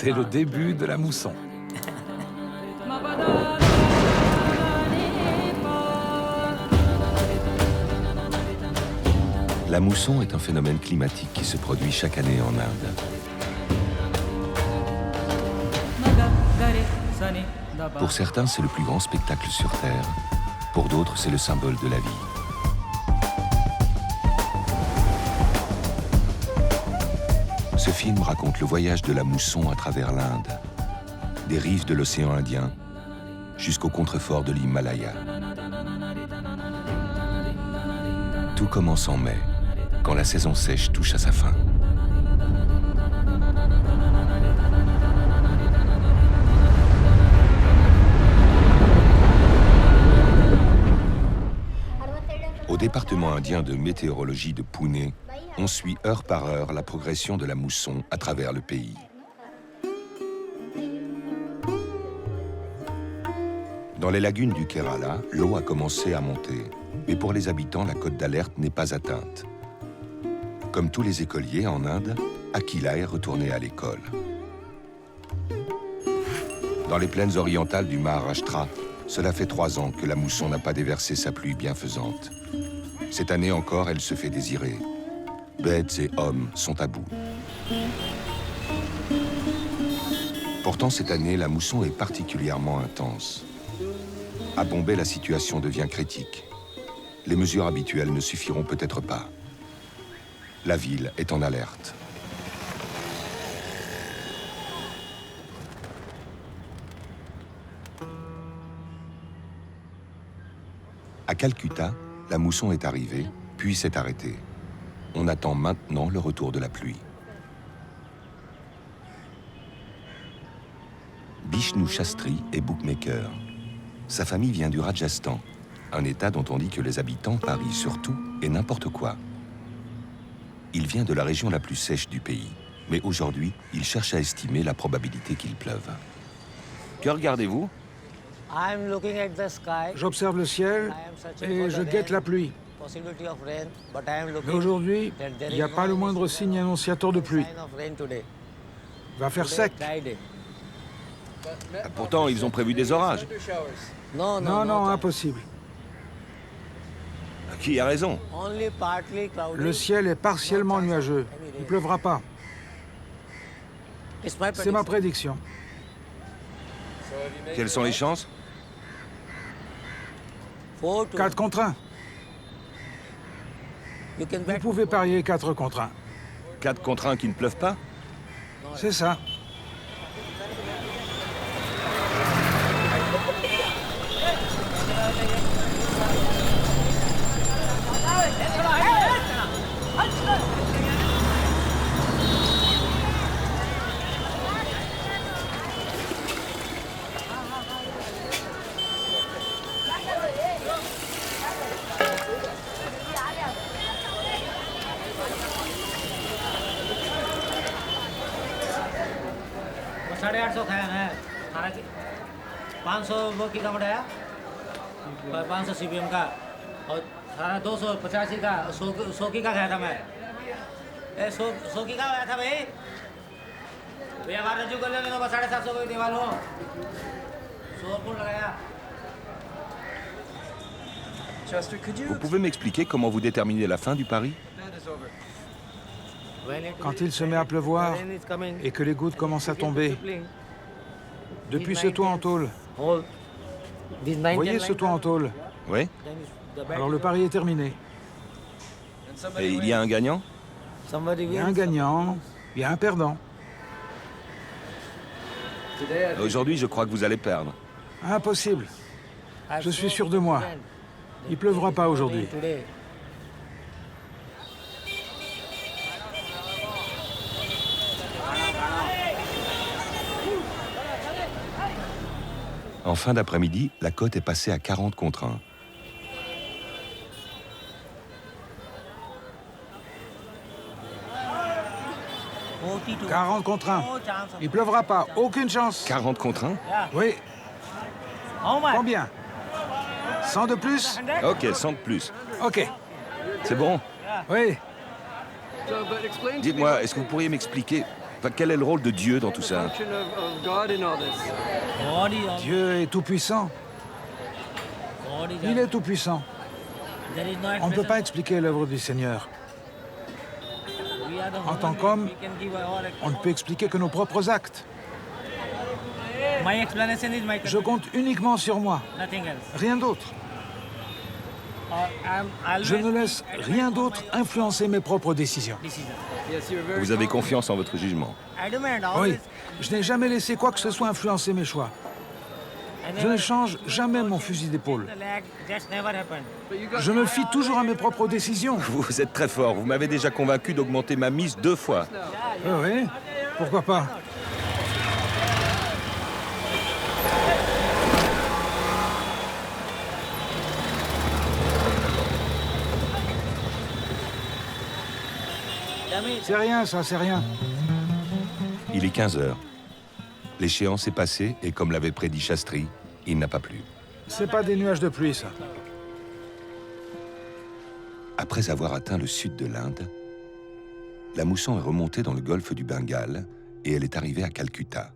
C'est le début de la mousson. La mousson est un phénomène climatique qui se produit chaque année en Inde. Pour certains, c'est le plus grand spectacle sur Terre. Pour d'autres, c'est le symbole de la vie. Ce film raconte le voyage de la mousson à travers l'Inde, des rives de l'océan Indien jusqu'au contrefort de l'Himalaya. Tout commence en mai, quand la saison sèche touche à sa fin. Au département indien de météorologie de Pune, on suit heure par heure la progression de la mousson à travers le pays. Dans les lagunes du Kerala, l'eau a commencé à monter, mais pour les habitants, la cote d'alerte n'est pas atteinte. Comme tous les écoliers en Inde, Akila est retourné à l'école. Dans les plaines orientales du Maharashtra, cela fait 3 ans que la mousson n'a pas déversé sa pluie bienfaisante. Cette année encore, elle se fait désirer. Bêtes et hommes sont à bout. Pourtant, cette année, la mousson est particulièrement intense. À Bombay, la situation devient critique. Les mesures habituelles ne suffiront peut-être pas. La ville est en alerte. À Calcutta, la mousson est arrivée, puis s'est arrêtée. On attend maintenant le retour de la pluie. Bishnu Shastri est bookmaker. Sa famille vient du Rajasthan, un état dont on dit que les habitants parient sur tout et n'importe quoi. Il vient de la région la plus sèche du pays, mais aujourd'hui, il cherche à estimer la probabilité qu'il pleuve. Que regardez-vous ? J'observe le ciel et je guette la pluie. Mais aujourd'hui, il n'y a pas le moindre signe annonciateur de pluie. Il va faire sec. Pourtant, ils ont prévu des orages. Non, impossible. Qui a raison ? Le ciel est partiellement nuageux. Il ne pleuvra pas. C'est ma prédiction. Quelles sont les chances ? 4 contre 1. Vous pouvez parier 4 contre 1. 4 contre 1 qui ne pleuvent pas ? C'est ça. साढ़े 800 खाया है 500 वो की का बढ़ाया 500 CBM का और सारा 285 का 100 की का खाया था मैं 100 की का खाया था भाई भैया बाहर रजू कर लेने तो बस 750 को दीवार हो 100 कौन लगाया। Vous pouvez m'expliquer comment vous déterminez la fin du pari ? Quand il se met à pleuvoir et que les gouttes commencent à tomber, depuis ce toit en tôle, voyez ce toit en tôle, Oui. alors le pari est terminé. Et il y a un gagnant ? Il y a un gagnant, il y a un perdant. Aujourd'hui, je crois que vous allez perdre. Impossible. Je suis sûr de moi. Il ne pleuvra pas aujourd'hui. En fin d'après-midi, la cote est passée à 40 contre 1. « 40 contre 1. Il ne pleuvra pas. Aucune chance. 40 contre 1 ? Oui. Combien 100 de plus? Ok, 100 de plus. Ok. C'est bon ? Oui. Dites-moi, est-ce que vous pourriez m'expliquer Enfin, quel est le rôle de Dieu dans tout ça? Dieu est tout-puissant. Il est tout-puissant. On ne peut pas expliquer l'œuvre du Seigneur. En tant qu'homme, on ne peut expliquer que nos propres actes. Je compte uniquement sur moi, rien d'autre. Je ne laisse rien d'autre influencer mes propres décisions. Vous avez confiance en votre jugement? Oui, je n'ai jamais laissé quoi que ce soit influencer mes choix. Je ne change jamais mon fusil d'épaule. Je me fie toujours à mes propres décisions. Vous êtes très fort. Vous m'avez déjà convaincu d'augmenter ma mise 2 fois. Oui, pourquoi pas? C'est rien, ça, c'est rien. Il est 15 heures. L'échéance est passée et comme l'avait prédit Shastri, il n'a pas plu. C'est pas des nuages de pluie, ça. Après avoir atteint le sud de l'Inde, la mousson est remontée dans le golfe du Bengale et elle est arrivée à Calcutta.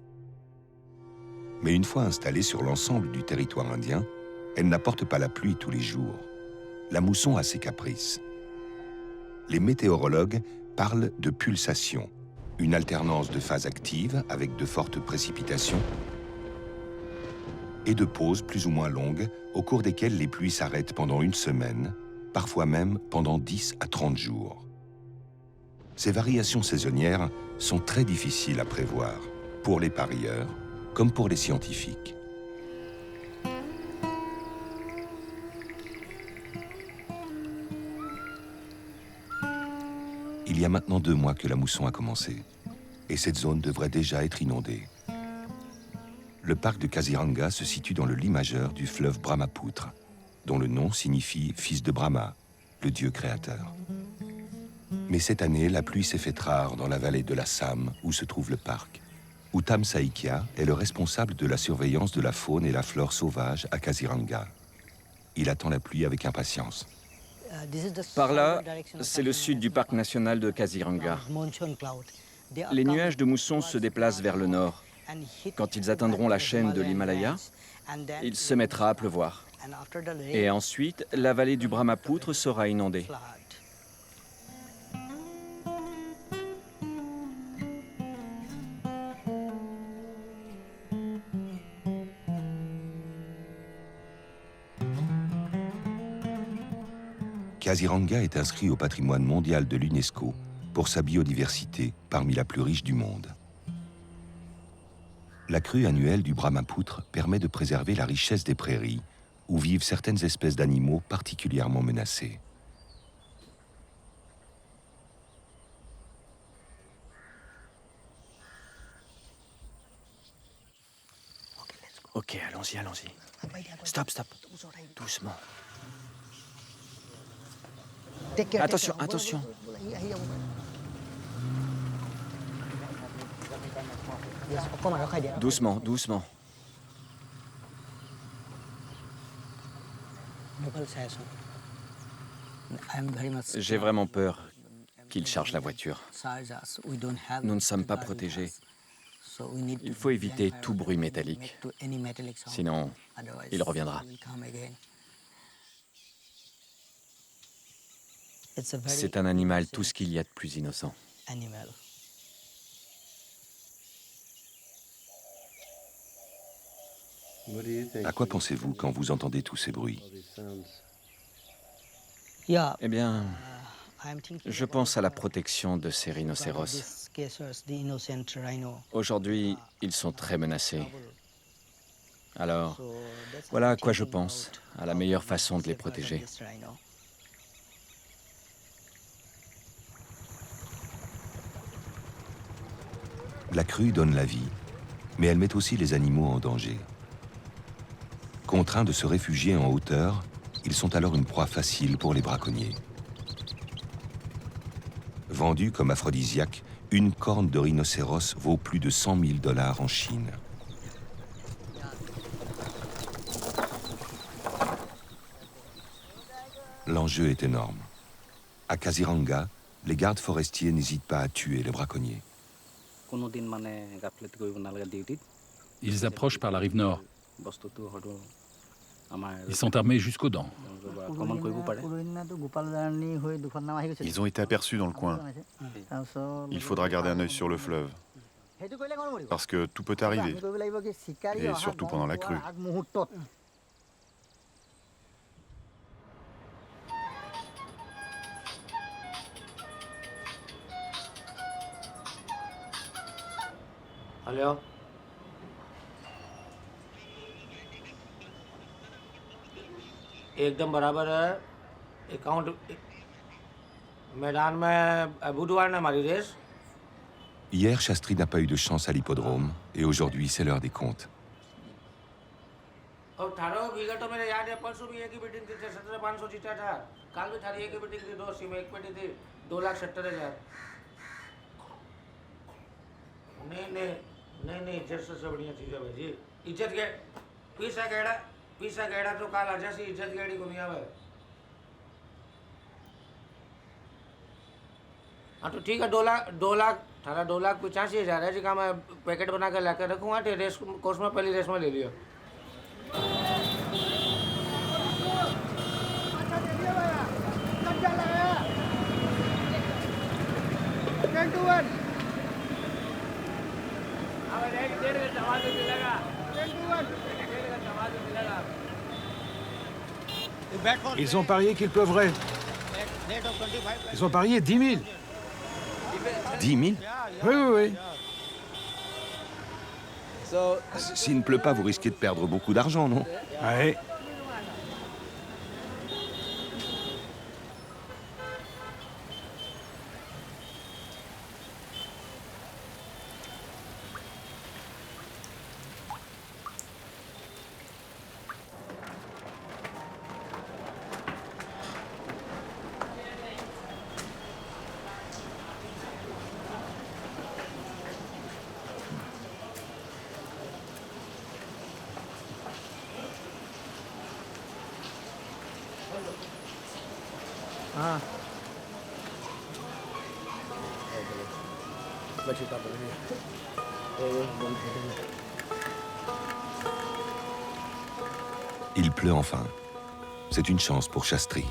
Mais une fois installée sur l'ensemble du territoire indien, elle n'apporte pas la pluie tous les jours. La mousson a ses caprices. Les météorologues parlent de pulsation, une alternance de phases actives avec de fortes précipitations et de pauses plus ou moins longues au cours desquelles les pluies s'arrêtent pendant une semaine, parfois même pendant 10 à 30 jours. Ces variations saisonnières sont très difficiles à prévoir, pour les parieurs comme pour les scientifiques. Il y a maintenant 2 mois que la mousson a commencé, et cette zone devrait déjà être inondée. Le parc de Kaziranga se situe dans le lit majeur du fleuve Brahmapoutre, dont le nom signifie « fils de Brahma », le dieu créateur. Mais cette année, la pluie s'est faite rare dans la vallée de l'Assam, où se trouve le parc. Uttam Saikia est le responsable de la surveillance de la faune et la flore sauvage à Kaziranga. Il attend la pluie avec impatience. Par là, c'est le sud du parc national de Kaziranga. Les nuages de mousson se déplacent vers le nord. Quand ils atteindront la chaîne de l'Himalaya, il se mettra à pleuvoir. Et ensuite, la vallée du Brahmapoutre sera inondée. Kaziranga est inscrit au patrimoine mondial de l'UNESCO pour sa biodiversité parmi la plus riche du monde. La crue annuelle du Brahmapoutre permet de préserver la richesse des prairies où vivent certaines espèces d'animaux particulièrement menacés. Ok, allons-y, allons-y. Stop, stop. Doucement. Attention, attention. Doucement, doucement. J'ai vraiment peur qu'il charge la voiture. Nous ne sommes pas protégés. Il faut éviter tout bruit métallique. Sinon, il reviendra. C'est un animal tout ce qu'il y a de plus innocent. À quoi pensez-vous quand vous entendez tous ces bruits? Eh bien, je pense à la protection de ces rhinocéros. Aujourd'hui, ils sont très menacés. Alors, voilà à quoi je pense, à la meilleure façon de les protéger. La crue donne la vie, mais elle met aussi les animaux en danger. Contraints de se réfugier en hauteur, ils sont alors une proie facile pour les braconniers. Vendue comme aphrodisiaque, une corne de rhinocéros vaut plus de 100 000 $ en Chine. L'enjeu est énorme. À Kaziranga, les gardes forestiers n'hésitent pas à tuer les braconniers. Ils approchent par la rive nord. Ils sont armés jusqu'aux dents. Ils ont été aperçus dans le coin. Il faudra garder un œil sur le fleuve, parce que tout peut arriver, et surtout pendant la crue. Hello एकदम बराबर है अकाउंट मैदान में बुधवार ने हमारी race Hier, Shastri n'a pas eu de chance à l'hippodrome, et aujourd'hui, c'est l'heure des comptes. और 18 विकेट तो मेरे याद है परसों भी एक ही बैटिंग थी 17,500 जीता था कल भी थारी एक ही बैटिंग थी 2 सीम एक पेटी थी 2,70,000 नहीं इज्जत से बढ़िया चीज़ है भाई जी इज्जत के पीसा गेड़ा तो काल आजा सी इज्जत गेड़ी को नहीं आवे हाँ तो ठीक है 2,85,000 है जी का मैं पैकेट बना कर लाकर रखूँगा तो रेस कोर्स में पहली रेस में ले लियो Ils ont parié qu'il pleuvrait. Ils ont parié 10 000. 10 000? Oui. S'il ne pleut pas, vous risquez de perdre beaucoup d'argent, non? Ouais. Il pleut enfin. C'est une chance pour Shastri.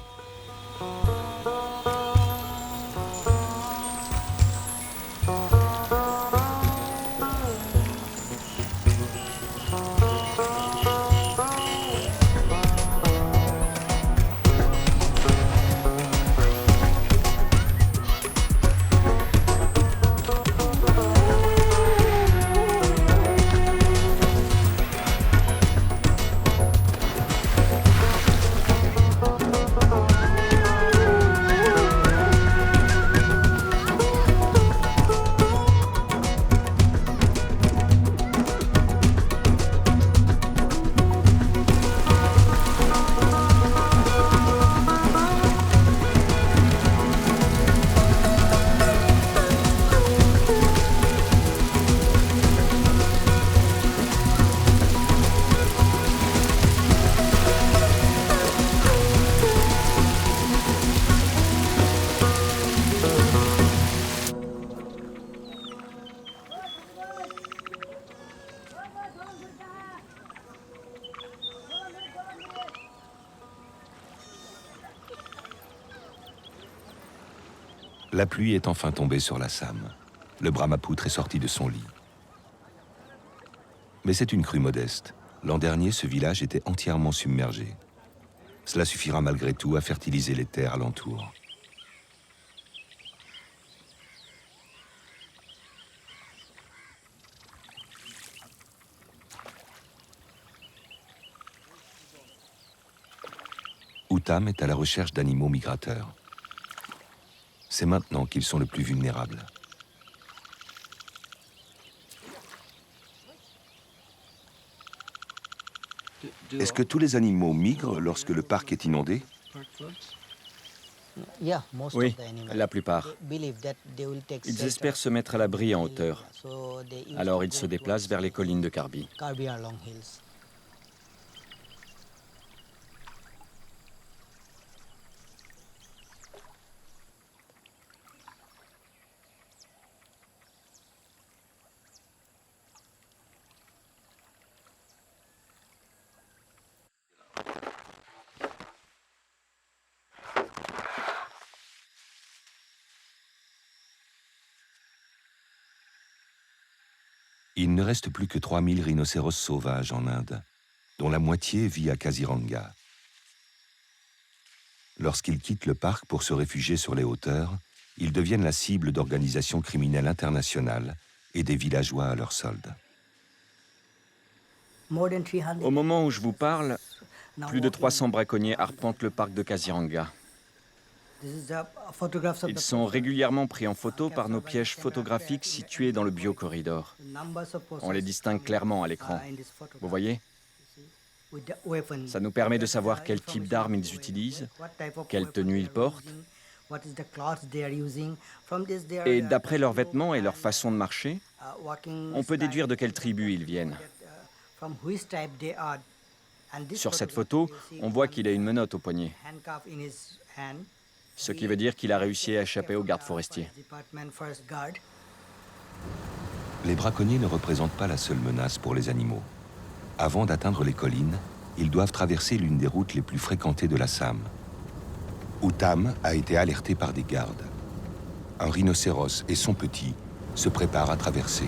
La pluie est enfin tombée sur l'Assam. Le Brahmapoutre est sorti de son lit. Mais c'est une crue modeste. L'an dernier, ce village était entièrement submergé. Cela suffira malgré tout à fertiliser les terres alentour. Uttam est à la recherche d'animaux migrateurs. C'est maintenant qu'ils sont le plus vulnérables. Est-ce que tous les animaux migrent lorsque le parc est inondé? Oui, la plupart. Ils espèrent se mettre à l'abri en hauteur. Alors ils se déplacent vers les collines de Karbi. Il ne reste plus que 3000 rhinocéros sauvages en Inde, dont la moitié vit à Kaziranga. Lorsqu'ils quittent le parc pour se réfugier sur les hauteurs, ils deviennent la cible d'organisations criminelles internationales et des villageois à leur solde. Au moment où je vous parle, plus de 300 braconniers arpentent le parc de Kaziranga. Ils sont régulièrement pris en photo par nos pièges photographiques situés dans le biocorridor. On les distingue clairement à l'écran. Vous voyez? Ça nous permet de savoir quel type d'armes ils utilisent, quelle tenue ils portent. Et d'après leurs vêtements et leur façon de marcher, on peut déduire de quelle tribu ils viennent. Sur cette photo, on voit qu'il a une menotte au poignet, ce qui veut dire qu'il a réussi à échapper aux gardes forestiers. Les braconniers ne représentent pas la seule menace pour les animaux. Avant d'atteindre les collines, ils doivent traverser l'une des routes les plus fréquentées de l'Assam. Uttam a été alerté par des gardes. Un rhinocéros et son petit se préparent à traverser.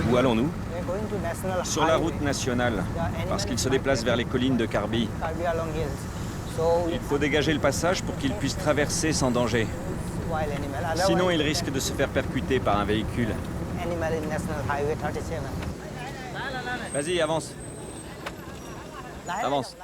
Où allons-nous? Sur la route nationale, parce qu'ils se déplacent vers les collines de Karbi. Il faut dégager le passage pour qu'ils puissent traverser sans danger. Sinon, ils risquent de se faire percuter par un véhicule. Vas-y, avance. Avance.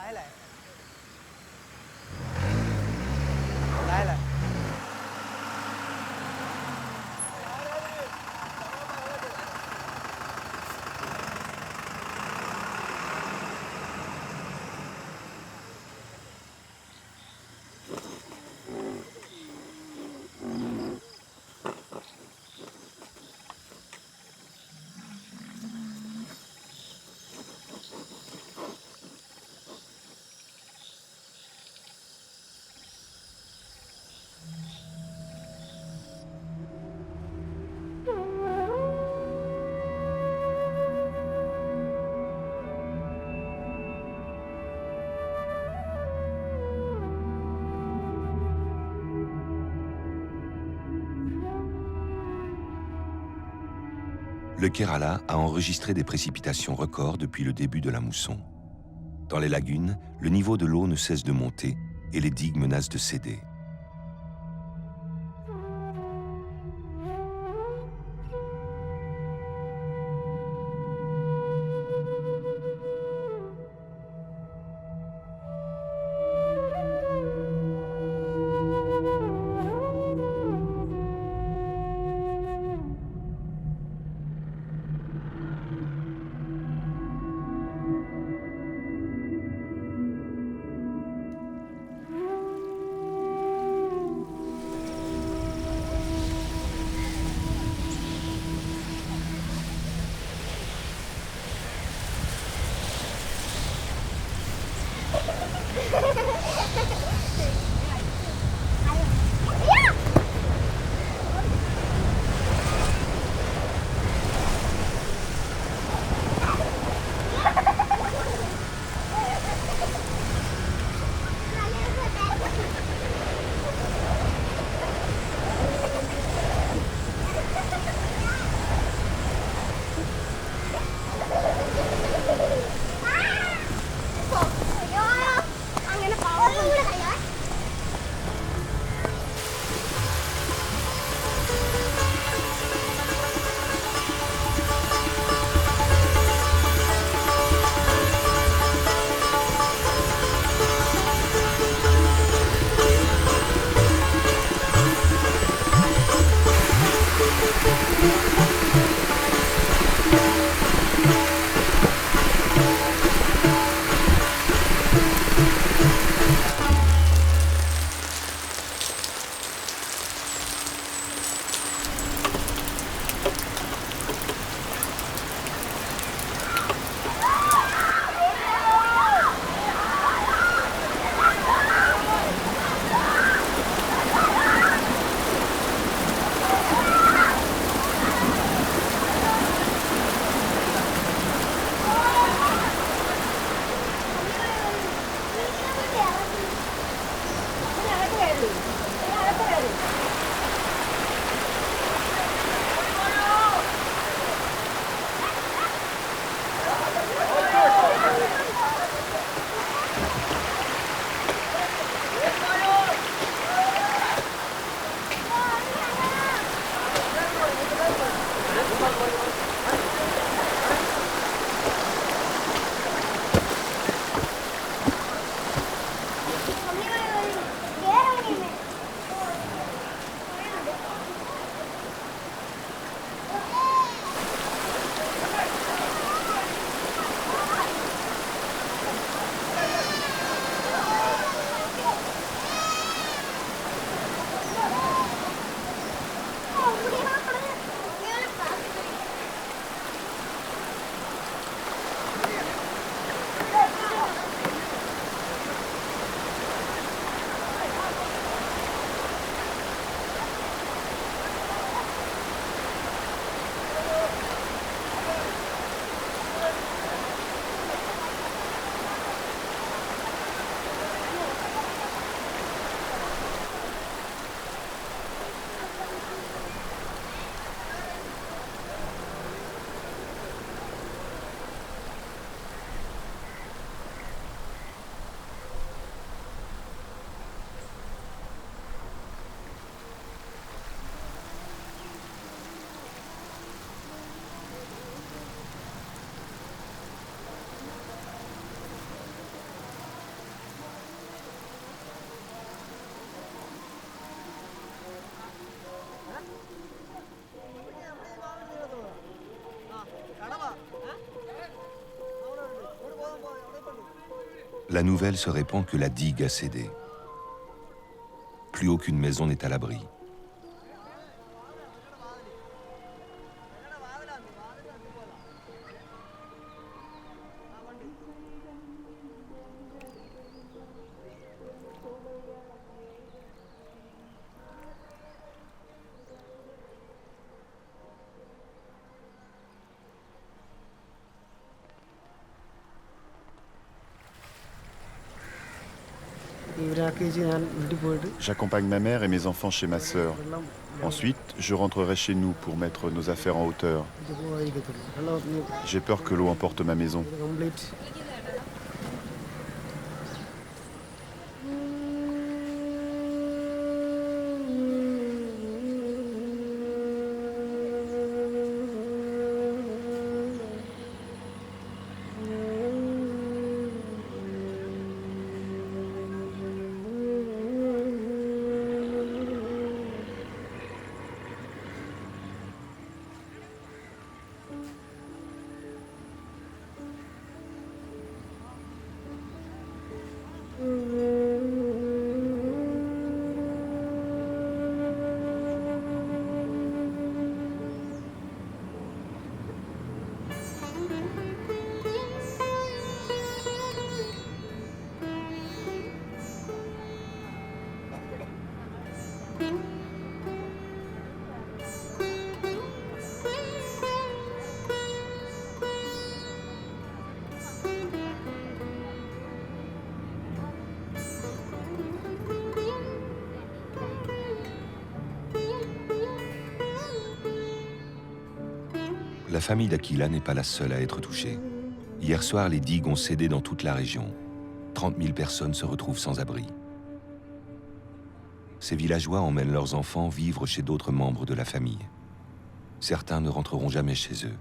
Le Kerala a enregistré des précipitations records depuis le début de la mousson. Dans les lagunes, le niveau de l'eau ne cesse de monter et les digues menacent de céder. La nouvelle se répand que la digue a cédé. Plus aucune maison n'est à l'abri. J'accompagne ma mère et mes enfants chez ma sœur. Ensuite, je rentrerai chez nous pour mettre nos affaires en hauteur. J'ai peur que l'eau emporte ma maison. La famille d'Aquila n'est pas la seule à être touchée. Hier soir, les digues ont cédé dans toute la région. 30 000 personnes se retrouvent sans abri. Ces villageois emmènent leurs enfants vivre chez d'autres membres de la famille. Certains ne rentreront jamais chez eux.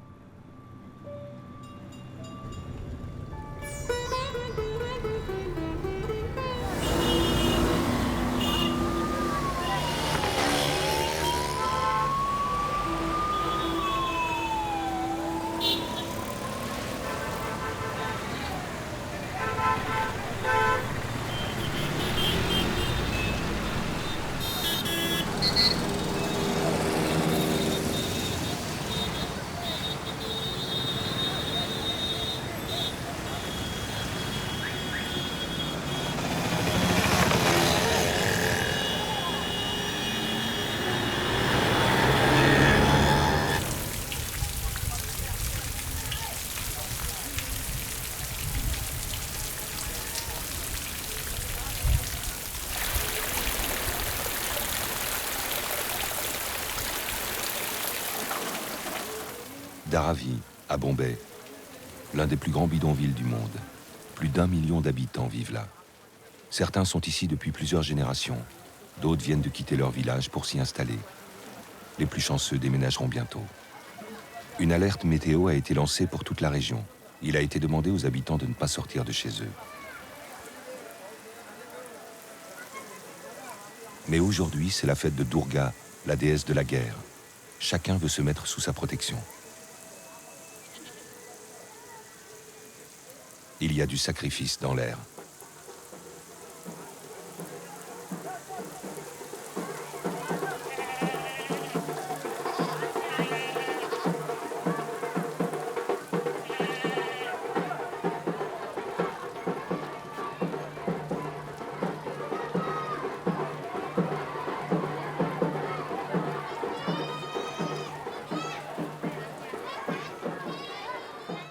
Dharavi, à Bombay, l'un des plus grands bidonvilles du monde. Plus d'1 million d'habitants vivent là. Certains sont ici depuis plusieurs générations. D'autres viennent de quitter leur village pour s'y installer. Les plus chanceux déménageront bientôt. Une alerte météo a été lancée pour toute la région. Il a été demandé aux habitants de ne pas sortir de chez eux. Mais aujourd'hui, c'est la fête de Durga, la déesse de la guerre. Chacun veut se mettre sous sa protection. Il y a du sacrifice dans l'air.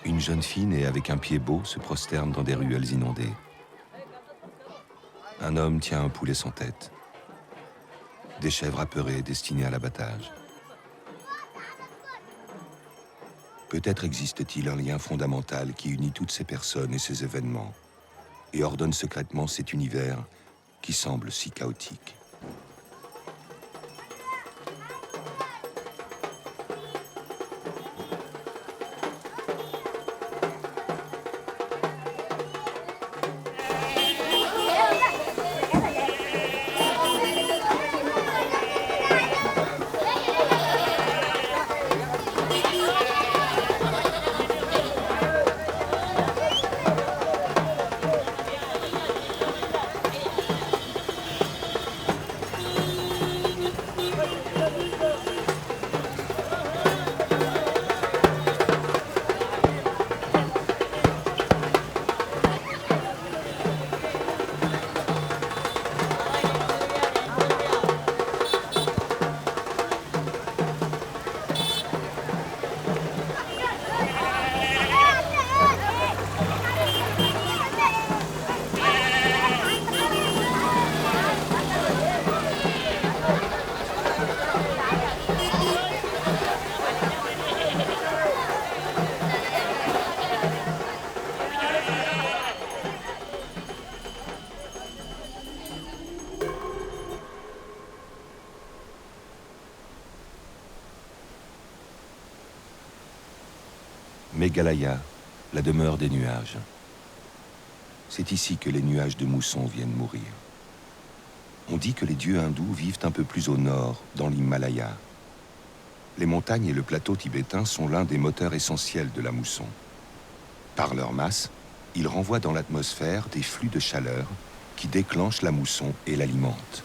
Une jeune fille née avec un pied beau se prosterne dans des ruelles inondées. Un homme tient un poulet sans tête. Des chèvres apeurées destinées à l'abattage. Peut-être existe-t-il un lien fondamental qui unit toutes ces personnes et ces événements et ordonne secrètement cet univers qui semble si chaotique. Meghalaya, la demeure des nuages. C'est ici que les nuages de mousson viennent mourir. On dit que les dieux hindous vivent un peu plus au nord, dans l'Himalaya. Les montagnes et le plateau tibétain sont l'un des moteurs essentiels de la mousson. Par leur masse, ils renvoient dans l'atmosphère des flux de chaleur qui déclenchent la mousson et l'alimentent.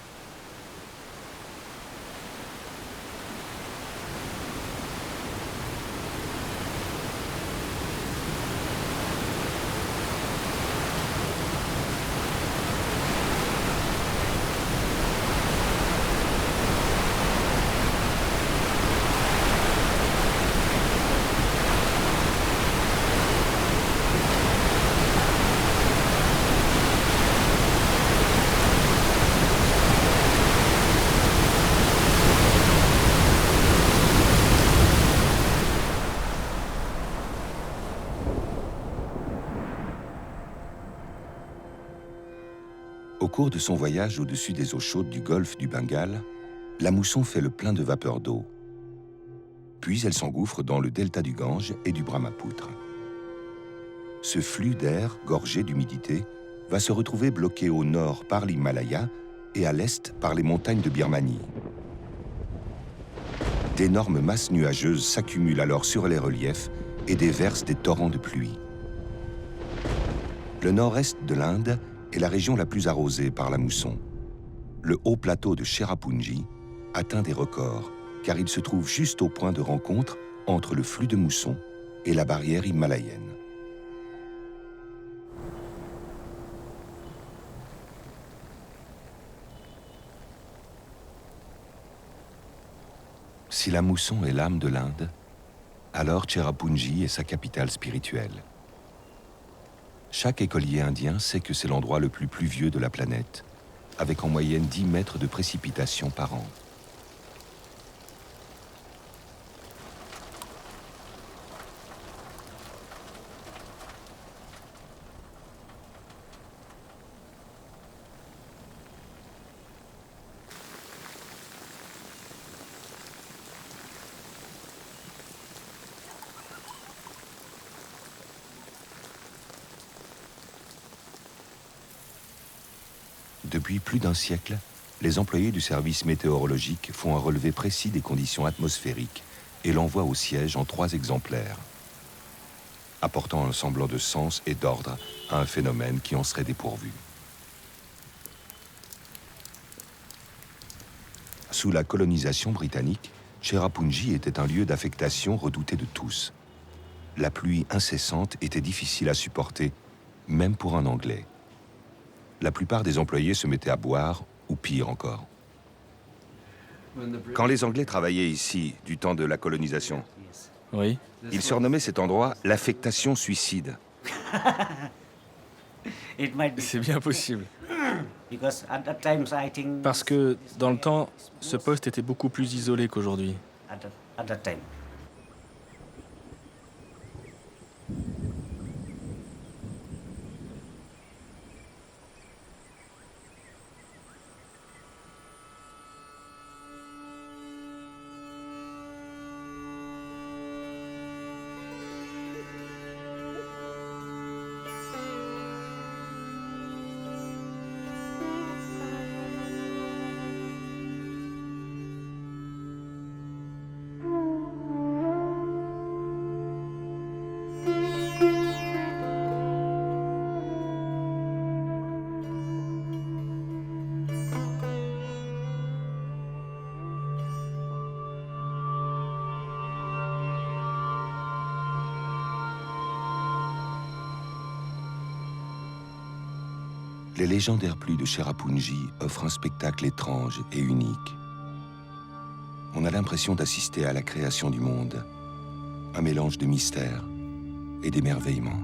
Au cours de son voyage au-dessus des eaux chaudes du golfe du Bengale, la mousson fait le plein de vapeur d'eau. Puis elle s'engouffre dans le delta du Gange et du Brahmapoutre. Ce flux d'air gorgé d'humidité va se retrouver bloqué au nord par l'Himalaya et à l'est par les montagnes de Birmanie. D'énormes masses nuageuses s'accumulent alors sur les reliefs et déversent des torrents de pluie. Le nord-est de l'Inde est la région la plus arrosée par la mousson. Le haut plateau de Cherrapunji atteint des records, car il se trouve juste au point de rencontre entre le flux de mousson et la barrière himalayenne. Si la mousson est l'âme de l'Inde, alors Cherrapunji est sa capitale spirituelle. Chaque écolier indien sait que c'est l'endroit le plus pluvieux de la planète, avec en moyenne 10 mètres de précipitations par an. Depuis plus d'un siècle, les employés du service météorologique font un relevé précis des conditions atmosphériques et l'envoient au siège en 3 exemplaires, apportant un semblant de sens et d'ordre à un phénomène qui en serait dépourvu. Sous la colonisation britannique, Cherrapunji était un lieu d'affectation redouté de tous. La pluie incessante était difficile à supporter, même pour un Anglais. La plupart des employés se mettaient à boire, ou pire encore. Quand les Anglais travaillaient ici, du temps de la colonisation, Oui. ils surnommaient cet endroit l'affectation suicide. C'est bien possible. Parce Parce que, dans le temps, ce poste était beaucoup plus isolé qu'aujourd'hui. Les légendaires pluies de Cherrapunji offrent un spectacle étrange et unique. On a l'impression d'assister à la création du monde, un mélange de mystère et d'émerveillement.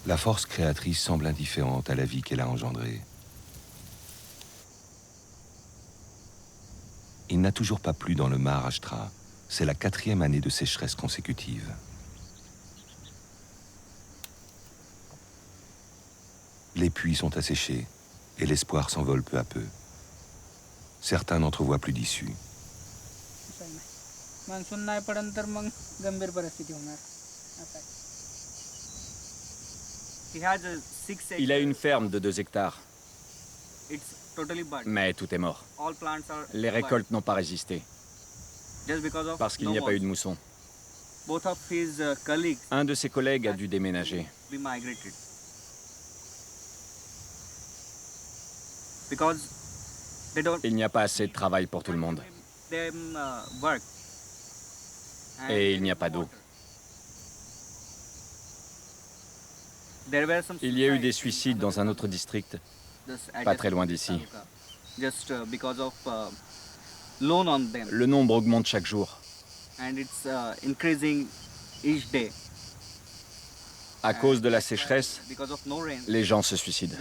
La force créatrice semble indifférente à la vie qu'elle a engendrée. Il n'a toujours pas plu dans le Maharashtra. C'est la 4e année de sécheresse consécutive. Les puits sont asséchés et l'espoir s'envole peu à peu. Certains n'entrevoient plus d'issue. Il a une ferme de 2 hectares. Mais tout est mort. Les récoltes n'ont pas résisté. Parce qu'il n'y a pas eu de mousson. Un de ses collègues a dû déménager. Il n'y a pas assez de travail pour tout le monde. Et il n'y a pas d'eau. Il y a eu des suicides dans un autre district, pas très loin d'ici. Le nombre augmente chaque jour. À cause de la sécheresse, les gens se suicident.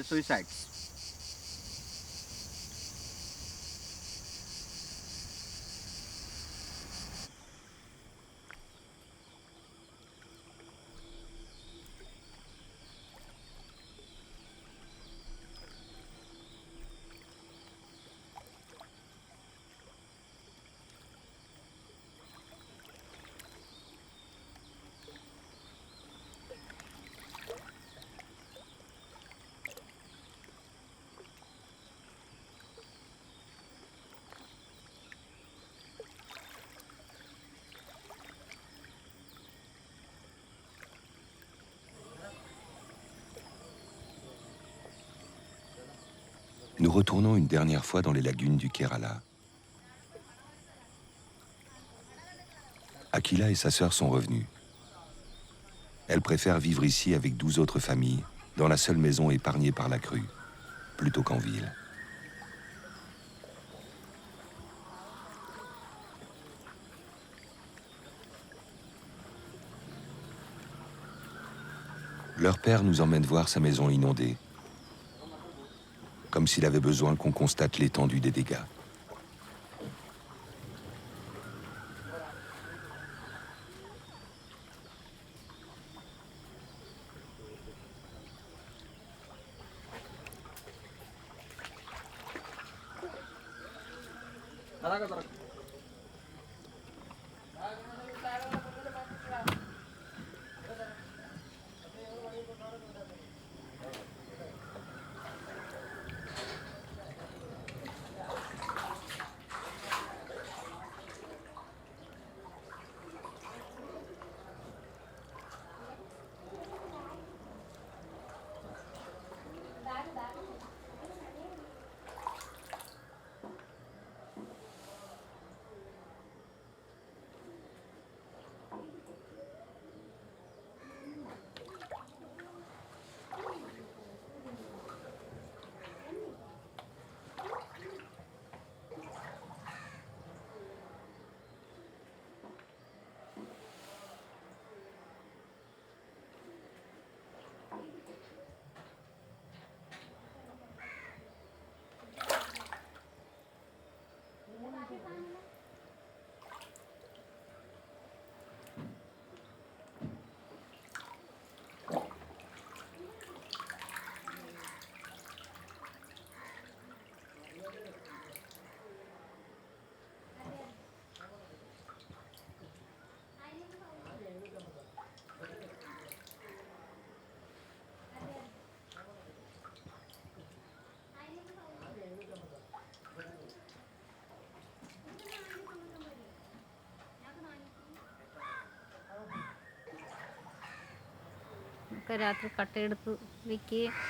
Nous retournons une dernière fois dans les lagunes du Kerala. Akila et sa sœur sont revenus. Elle préfère vivre ici avec 12 autres familles, dans la seule maison épargnée par la crue, plutôt qu'en ville. Leur père nous emmène voir sa maison inondée, comme s'il avait besoin qu'on constate l'étendue des dégâts.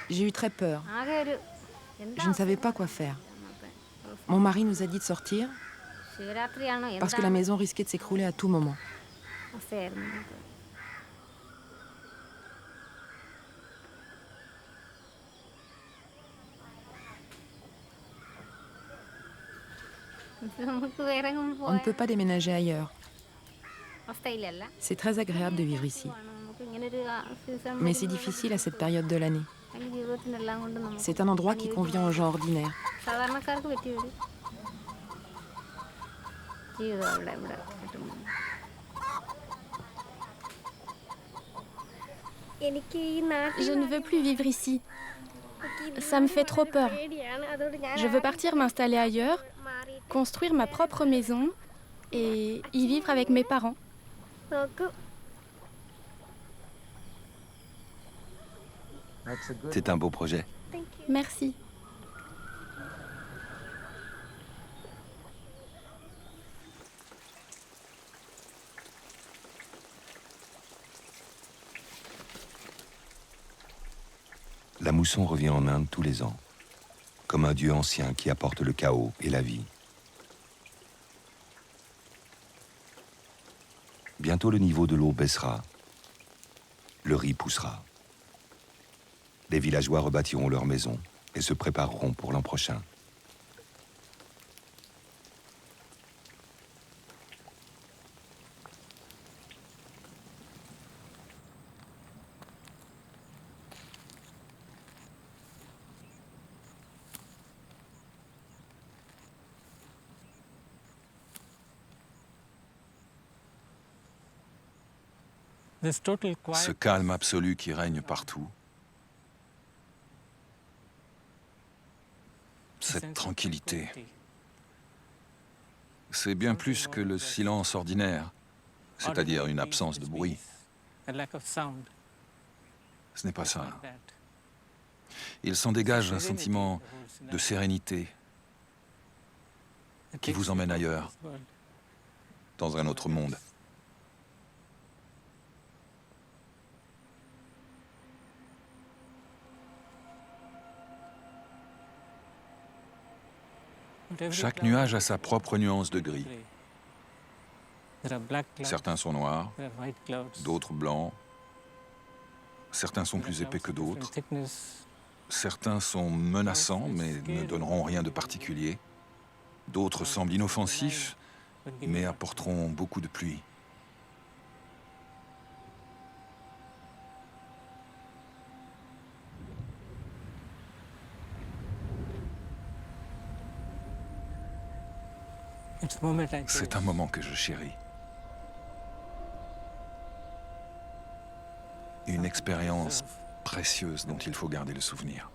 J'ai eu très peur. Je ne savais pas quoi faire. Mon mari nous a dit de sortir parce que la maison risquait de s'écrouler à tout moment. On ne peut pas déménager ailleurs. C'est très agréable de vivre ici. Mais c'est difficile à cette période de l'année. C'est un endroit qui convient aux gens ordinaires. Je ne veux plus vivre ici. Ça me fait trop peur. Je veux partir m'installer ailleurs, construire ma propre maison et y vivre avec mes parents. C'est un beau projet. Merci. La mousson revient en Inde tous les ans, comme un dieu ancien qui apporte le chaos et la vie. Bientôt le niveau de l'eau baissera, le riz poussera. Les villageois rebâtiront leurs maisons et se prépareront pour l'an prochain. Ce calme absolu qui règne partout, cette tranquillité, c'est bien plus que le silence ordinaire, c'est-à-dire une absence de bruit. Ce n'est pas ça. Il s'en dégage un sentiment de sérénité qui vous emmène ailleurs, dans un autre monde. Chaque nuage a sa propre nuance de gris. Certains sont noirs, d'autres blancs. Certains sont plus épais que d'autres. Certains sont menaçants, mais ne donneront rien de particulier. D'autres semblent inoffensifs, mais apporteront beaucoup de pluie. C'est un moment que je chéris. Une expérience précieuse dont il faut garder le souvenir.